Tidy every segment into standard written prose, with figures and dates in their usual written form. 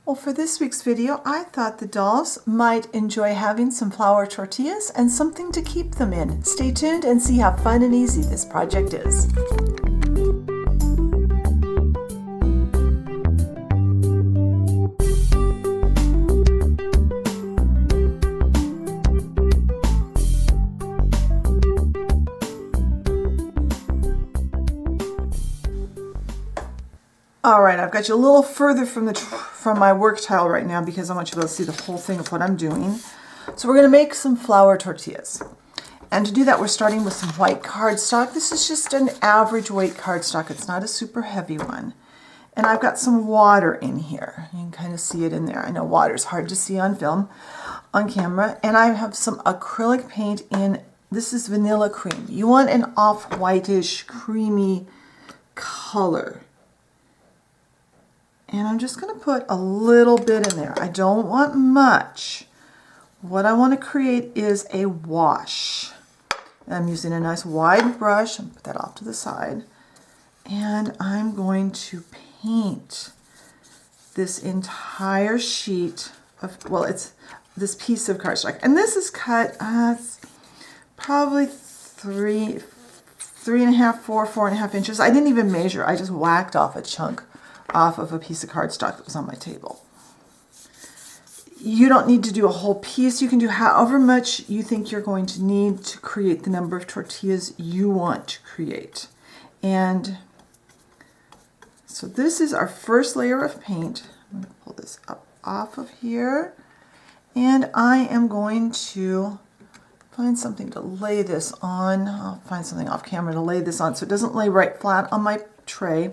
Well, for this week's video, I thought the dolls might enjoy having some flour tortillas and something to keep them in. Stay tuned and see how fun and easy this project is. All right, I've got you a little further from my work tile right now because I want you to be able to see the whole thing of what I'm doing. So we're going to make some flour tortillas. And to do that, we're starting with some white cardstock. This is just an average weight cardstock. It's not a super heavy one. And I've got some water in here. You can kind of see it in there. I know water's hard to see on film, on camera. And I have some acrylic paint in, this is vanilla cream. You want an off-whitish, creamy color. And I'm just going to put a little bit in there. I don't want much. What I want to create is a wash. And I'm using a nice wide brush. I'm going to put that off to the side. And I'm going to paint this entire sheet of, well, it's this piece of cardstock. And this is cut, it's probably 3.5, 4.5 inches. I didn't even measure. I just whacked off a chunk off of a piece of cardstock that was on my table. You don't need to do a whole piece. You can do however much you think you're going to need to create the number of tortillas you want to create. And so this is our first layer of paint. I'm going to pull this up off of here. And I am going to find something to lay this on. I'll find something off camera to lay this on so it doesn't lay right flat on my tray.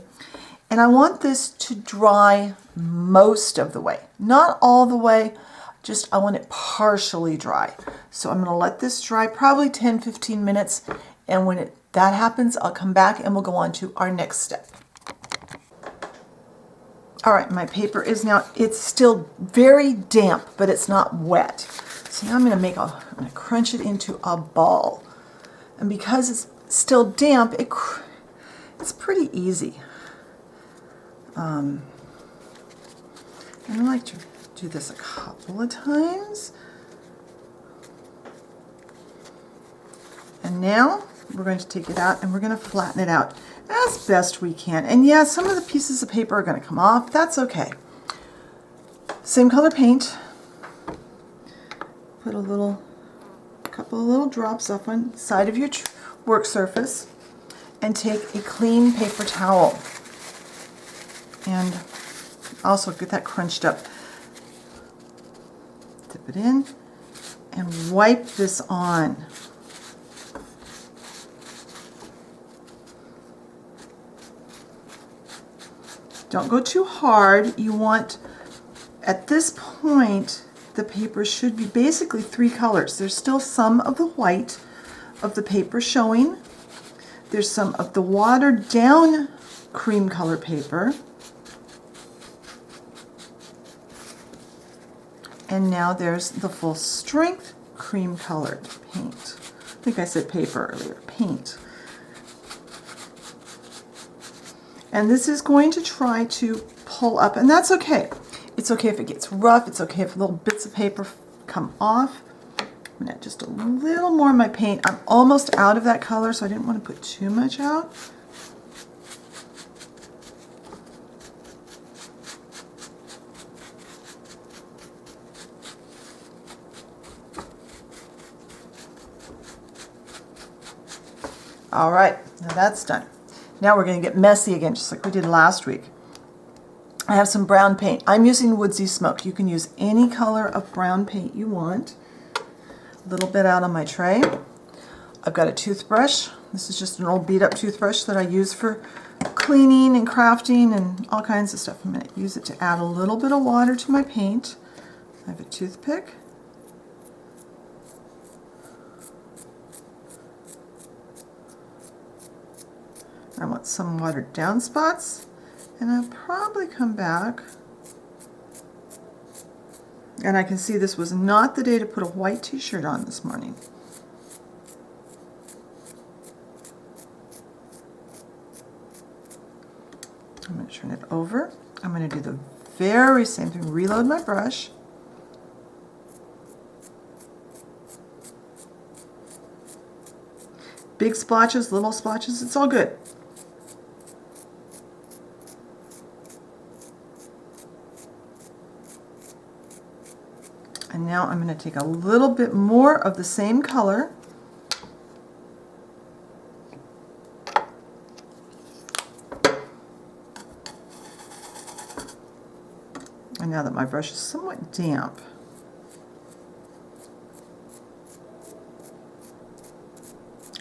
And I want this to dry most of the way. Not all the way, just I want it partially dry. So I'm going to let this dry probably 10-15 minutes. And when that happens, I'll come back and we'll go on to our next step. All right, my paper is now, it's still very damp, but it's not wet. So now I'm going to crunch it into a ball. And because it's still damp, it's pretty easy. And I like to do this a couple of times. And now we're going to take it out and we're going to flatten it out as best we can. And yeah, some of the pieces of paper are going to come off. That's okay. Same color paint. Put a couple of little drops up on the side of your work surface and take a clean paper towel. And also get that crunched up. Dip it in and wipe this on. Don't go too hard. You want, at this point, the paper should be basically 3 colors. There's still some of the white of the paper showing. There's some of the watered down cream color paper. And now there's the full strength cream colored paint. I think I said paper earlier, paint. And this is going to try to pull up, and that's okay. It's okay if it gets rough. It's okay if little bits of paper come off. I'm going to add just a little more of my paint. I'm almost out of that color, so I didn't want to put too much out. All right, now that's done. Now we're going to get messy again, just like we did last week. I have some brown paint. I'm using Woodsy Smoke. You can use any color of brown paint you want. A little bit out on my tray. I've got a toothbrush. This is just an old beat up toothbrush that I use for cleaning and crafting and all kinds of stuff. I'm going to use it to add a little bit of water to my paint. I have a toothpick. I want some watered down spots, and I'll probably come back. And I can see this was not the day to put a white t-shirt on this morning. I'm going to turn it over. I'm going to do the very same thing. Reload my brush. Big splotches, little splotches, it's all good. And now I'm going to take a little bit more of the same color. And now that my brush is somewhat damp,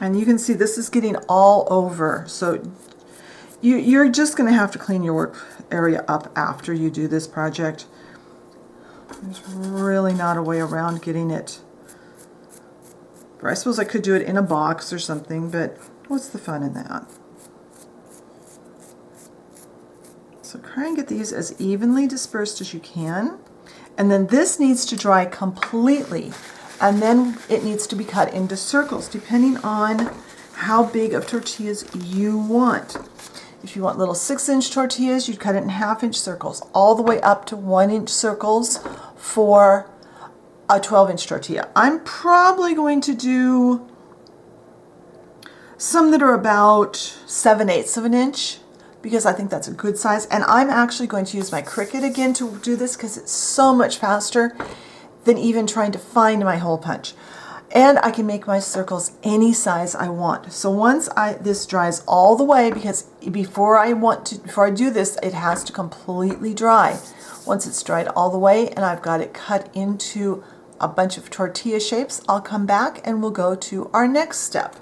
and you can see this is getting all over, so you're just going to have to clean your work area up after you do this project. There's really not a way around getting it. Or I suppose I could do it in a box or something, but what's the fun in that? So try and get these as evenly dispersed as you can. And then this needs to dry completely. And then it needs to be cut into circles, depending on how big of tortillas you want. If you want little 6-inch tortillas, you'd cut it in 1/2-inch circles, all the way up to 1-inch circles for a 12-inch tortilla. I'm probably going to do some that are about 7/8 of an inch, because I think that's a good size. And I'm actually going to use my Cricut again to do this because it's so much faster than even trying to find my hole punch. And I can make my circles any size I want. So once this dries all the way, because before I do this, it has to completely dry. Once it's dried all the way and I've got it cut into a bunch of tortilla shapes, I'll come back and we'll go to our next step.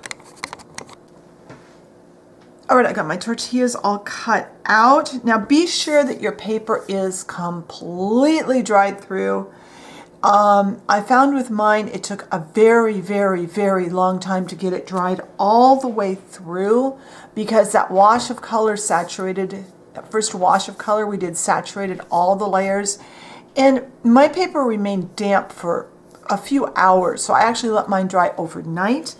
All right, I got my tortillas all cut out. Now be sure that your paper is completely dried through. I found with mine, it took a very, very, very long time to get it dried all the way through, because that wash of color saturated, that first wash of color we did saturated all the layers. And my paper remained damp for a few hours, so I actually let mine dry overnight.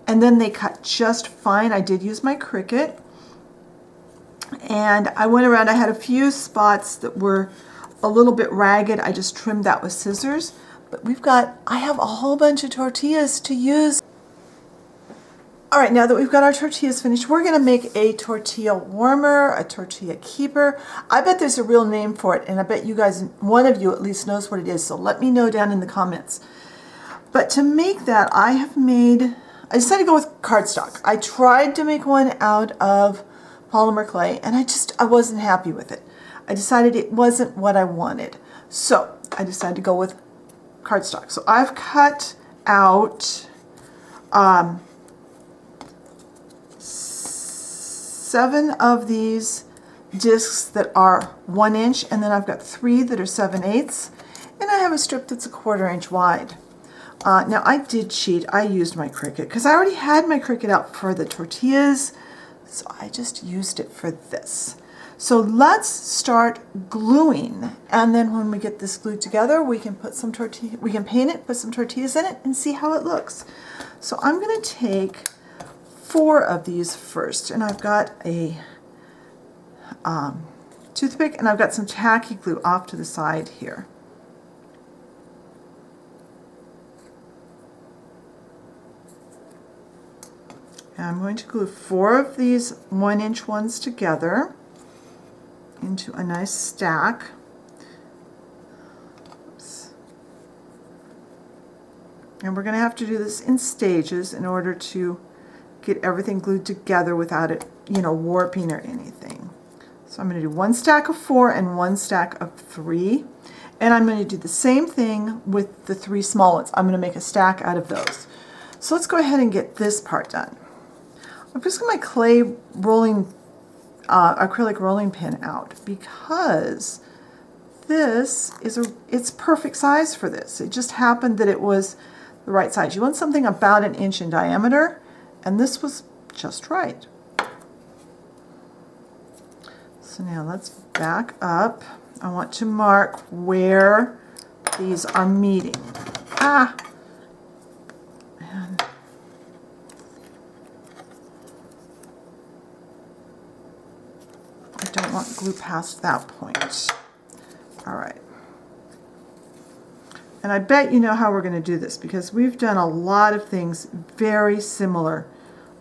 And then they cut just fine. I did use my Cricut. And I went around, I had a few spots that were a little bit ragged. I just trimmed that with scissors. But I have a whole bunch of tortillas to use. All right, now that we've got our tortillas finished, we're gonna make a tortilla warmer, a tortilla keeper. I bet there's a real name for it, and I bet you guys, one of you at least knows what it is, so let me know down in the comments. But to make that, I decided to go with cardstock. I tried to make one out of polymer clay, and I wasn't happy with it. I decided it wasn't what I wanted. So I decided to go with cardstock. So I've cut out 7 of these discs that are 1 inch, and then I've got 3 that are 7/8, and I have a strip that's a 1/4 inch wide. Now I did cheat. I used my Cricut because I already had my Cricut out for the tortillas, so I just used it for this. So let's start gluing, and then when we get this glued together, we can paint it, put some tortillas in it, and see how it looks. So I'm going to take 4 of these first, and I've got a toothpick, and I've got some tacky glue off to the side here. And I'm going to glue 4 of these 1 inch ones together into a nice stack. Oops. And we're going to have to do this in stages in order to get everything glued together without it, warping or anything. So I'm going to do 1 stack of 4 and 1 stack of 3. And I'm going to do the same thing with the 3 small ones. I'm going to make a stack out of those. So let's go ahead and get this part done. I'm just going to my acrylic rolling pin out, because this is it's perfect size for this. It just happened that it was the right size. You want something about 1 inch in diameter, and this was just right. So now let's back up. I want to mark where these are meeting. And I don't want glue past that point. All right. And I bet you know how we're going to do this because we've done a lot of things very similar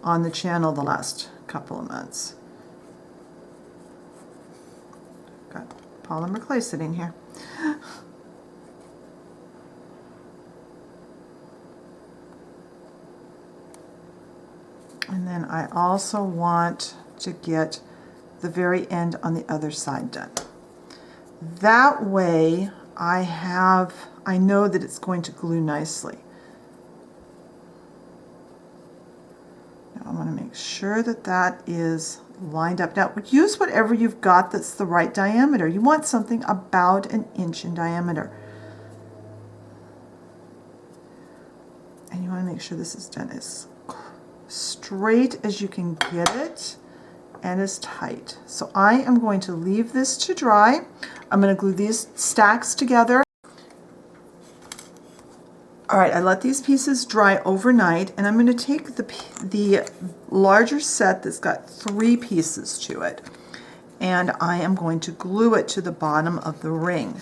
on the channel the last couple of months. Got polymer clay sitting here. And then I also want to get the very end on the other side done. That way I know that it's going to glue nicely. Now I want to make sure that that is lined up. Now use whatever you've got that's the right diameter. You want something about 1 inch in diameter. And you want to make sure this is done as straight as you can get it and as tight. So I am going to leave this to dry. I'm going to glue these stacks together. All right, I let these pieces dry overnight, and I'm going to take the larger set that's got 3 pieces to it, and I am going to glue it to the bottom of the ring.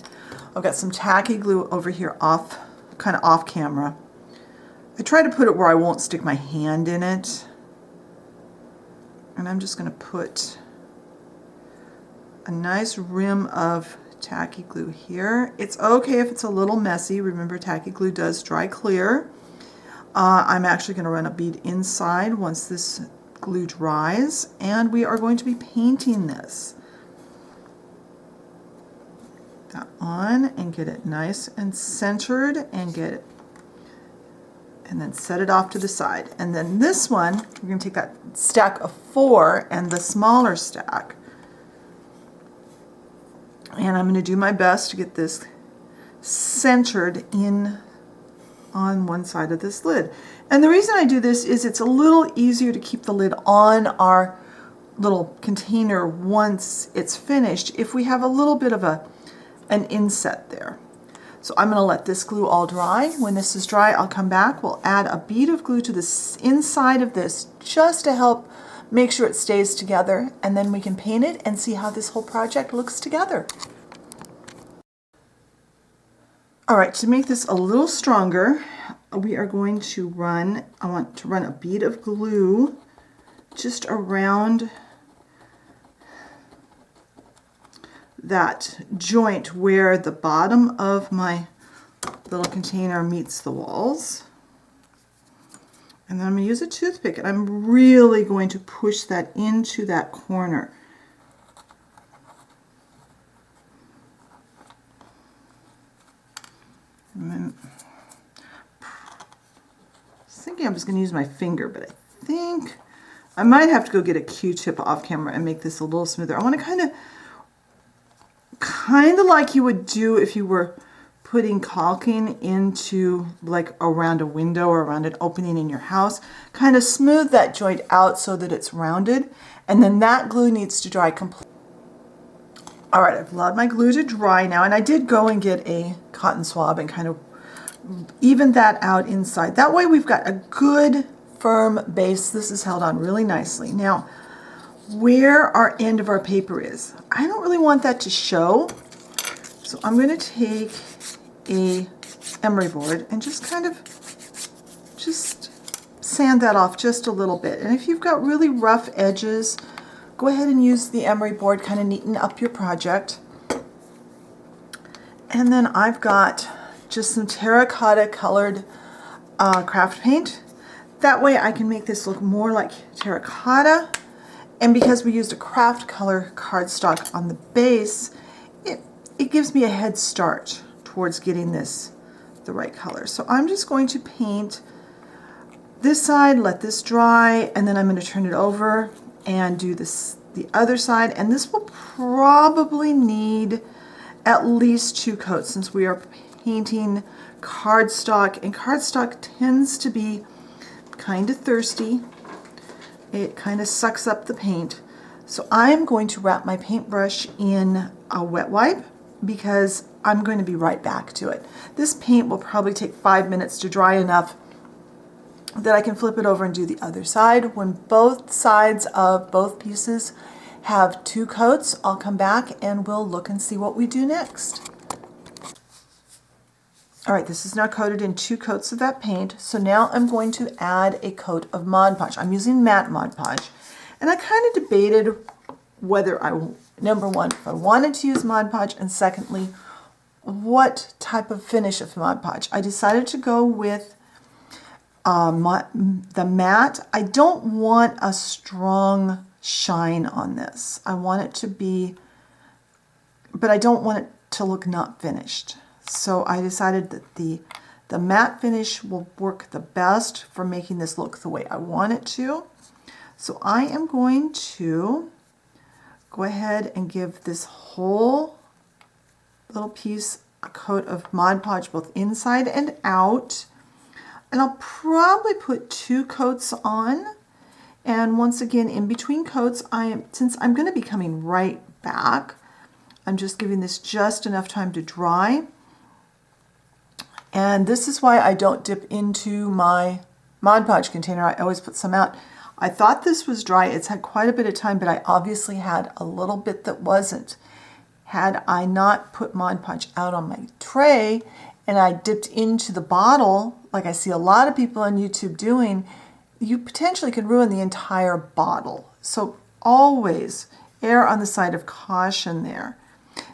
I've got some tacky glue over here kind of off camera. I try to put it where I won't stick my hand in it. And I'm just going to put a nice rim of tacky glue here. It's okay if it's a little messy. Remember, tacky glue does dry clear. I'm actually going to run a bead inside once this glue dries, and we are going to be painting this. That on and get it nice and centered and get it, and then set it off to the side. And then this one, we're going to take that stack of 4 and the smaller stack, and I'm going to do my best to get this centered in on one side of this lid. And the reason I do this is it's a little easier to keep the lid on our little container once it's finished if we have a little bit of an inset there. So I'm going to let this glue all dry. When this is dry, I'll come back. We'll add a bead of glue to the inside of this just to help make sure it stays together, and then we can paint it and see how this whole project looks together. All right, to make this a little stronger, we are going to I want to run a bead of glue just around that joint where the bottom of my little container meets the walls. And then I'm going to use a toothpick, and I'm really going to push that into that corner. And then I was thinking I was going to use my finger, but I think I might have to go get a Q-tip off camera and make this a little smoother. I want to kind of like you would do if you were putting caulking into like around a window or around an opening in your house. Kind of smooth that joint out so that it's rounded, and then that glue needs to dry completely. All right, I've allowed my glue to dry now, and I did go and get a cotton swab and kind of even that out inside. That way we've got a good firm base. This is held on really nicely. Now, where our end of our paper is, I don't really want that to show, so I'm going to take a emery board and just sand that off just a little bit. And if you've got really rough edges, go ahead and use the emery board, kind of neaten up your project. And then I've got just some terracotta colored craft paint. That way I can make this look more like terracotta. And because we used a craft color cardstock on the base, it gives me a head start towards getting this the right color. So I'm just going to paint this side, let this dry, and then I'm going to turn it over and do the other side. And this will probably need at least 2 coats since we are painting cardstock, and cardstock tends to be kind of thirsty. It kind of sucks up the paint. So I'm going to wrap my paintbrush in a wet wipe because I'm going to be right back to it. This paint will probably take 5 minutes to dry enough that I can flip it over and do the other side. When both sides of both pieces have 2 coats, I'll come back and we'll look and see what we do next. All right, this is now coated in 2 coats of that paint. So now I'm going to add a coat of Mod Podge. I'm using matte Mod Podge. And I kind of debated whether number one, if I wanted to use Mod Podge, and secondly, what type of finish of Mod Podge. I decided to go with the matte. I don't want a strong shine on this. I want it to be, but I don't want it to look not finished. So I decided that the matte finish will work the best for making this look the way I want it to. So I am going to go ahead and give this whole little piece a coat of Mod Podge both inside and out. And I'll probably put 2 coats on. And once again, in between coats, since I'm going to be coming right back, I'm just giving this just enough time to dry. And this is why I don't dip into my Mod Podge container. I always put some out. I thought this was dry. It's had quite a bit of time, but I obviously had a little bit that wasn't. Had I not put Mod Podge out on my tray and I dipped into the bottle, like I see a lot of people on YouTube doing, you potentially could ruin the entire bottle. So always err on the side of caution there.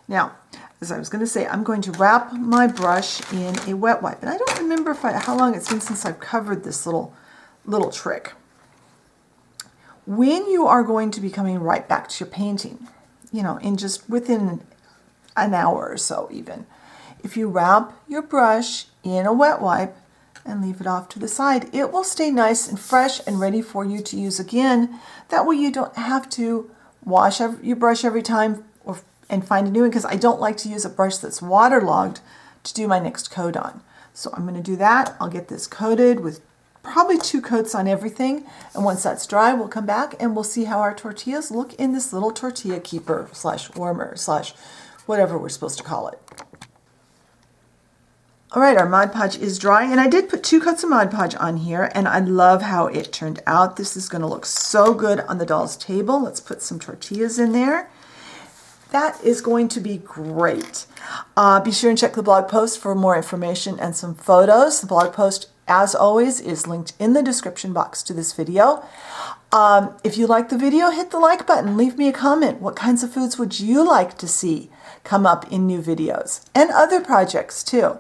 Now, as I was going to say, I'm going to wrap my brush in a wet wipe. And I don't remember how long it's been since I've covered this little trick. When you are going to be coming right back to your painting, in just within an hour or so even, if you wrap your brush in a wet wipe and leave it off to the side, it will stay nice and fresh and ready for you to use again. That way you don't have to wash your brush every time and find a new one, because I don't like to use a brush that's waterlogged to do my next coat on. So I'm going to do that. I'll get this coated with probably 2 coats on everything, and once that's dry, we'll come back and we'll see how our tortillas look in this little tortilla keeper / warmer / whatever we're supposed to call it. All right, our Mod Podge is dry, and I did put 2 coats of Mod Podge on here, and I love how it turned out. This is going to look so good on the doll's table. Let's put some tortillas in there. That is going to be great. Be sure and check the blog post for more information and some photos. The blog post, as always, is linked in the description box to this video. If you like the video, hit the like button. Leave me a comment. What kinds of foods would you like to see come up in new videos? And other projects, too.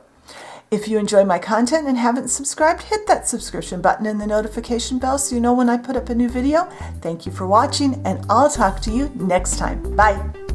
If you enjoy my content and haven't subscribed, hit that subscription button and the notification bell so you know when I put up a new video. Thank you for watching, and I'll talk to you next time. Bye.